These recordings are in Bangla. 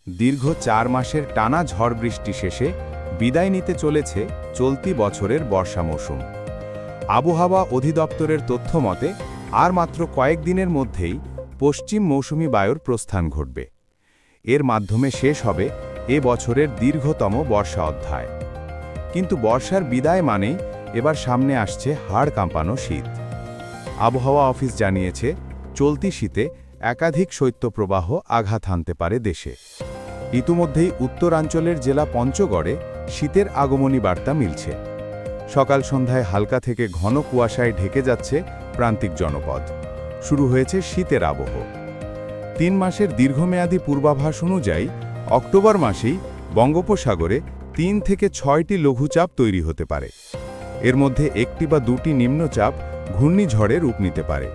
দীর্ঘ ৪ মাসের টানা ঝড় বৃষ্টি শেষে বিদায় নিতে চলেছে চলতি বছরের বর্ষা মৌসুম। আবহাওয়া অধিদপ্তরের তথ্য মতে আর মাত্র কয়েকদিনের মধ্যেই পশ্চিম মৌসুমি বায়ুর প্রস্থান ঘটবে। এর মাধ্যমে শেষ হবে এ বছরের দীর্ঘতম বর্ষা অধ্যায়। কিন্তু বর্ষার বিদায় মানেই এবার সামনে আসছে হাড় কাঁপানো শীত। আবহাওয়া অফিস জানিয়েছে, চলতি শীতে একাধিক শৈত্যপ্রবাহ আঘাত হানতে পারে দেশে। ইতিমধ্যেই উত্তরাঞ্চলের জেলা পঞ্চগড়ে শীতের আগমনী বার্তা মিলছে। সকাল সন্ধ্যায় হালকা থেকে ঘন কুয়াশায় ঢেকে যাচ্ছে প্রান্তিক জনপদ। শুরু হয়েছে শীতের আবহ। ৩ মাসের দীর্ঘমেয়াদী পূর্বাভাস অনুযায়ী অক্টোবর মাসেই বঙ্গোপসাগরে ৩ থেকে ৬টি লঘুচাপ তৈরি হতে পারে। এর মধ্যে একটি বা দুটি নিম্নচাপ ঘূর্ণিঝড়ে রূপ নিতে পারে।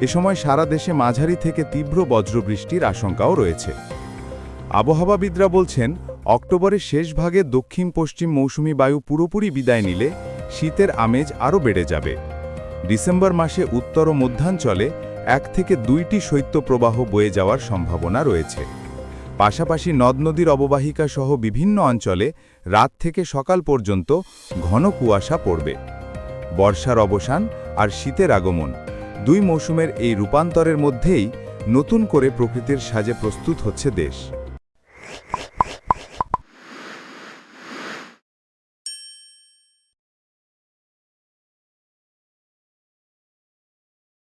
এ সময় সারা দেশে মাঝারি থেকে তীব্র বজ্রবৃষ্টির আশঙ্কাও রয়েছে। আবহাওয়াবিদরা বলছেন, অক্টোবরের শেষ ভাগে দক্ষিণ পশ্চিম মৌসুমি বায়ু পুরোপুরি বিদায় নিলে শীতের আমেজ আরও বেড়ে যাবে। ডিসেম্বর মাসে উত্তর ও মধ্যাঞ্চলে ১ থেকে ২টি শৈত্যপ্রবাহ বয়ে যাওয়ার সম্ভাবনা রয়েছে। পাশাপাশি নদ নদীর অববাহিকা সহ বিভিন্ন অঞ্চলে রাত থেকে সকাল পর্যন্ত ঘন কুয়াশা পড়বে। বর্ষার অবসান আর শীতের আগমন, দুই মৌসুমের এই রূপান্তরের মধ্যেই নতুন করে প্রকৃতির সাজে প্রস্তুত হচ্ছে দেশ।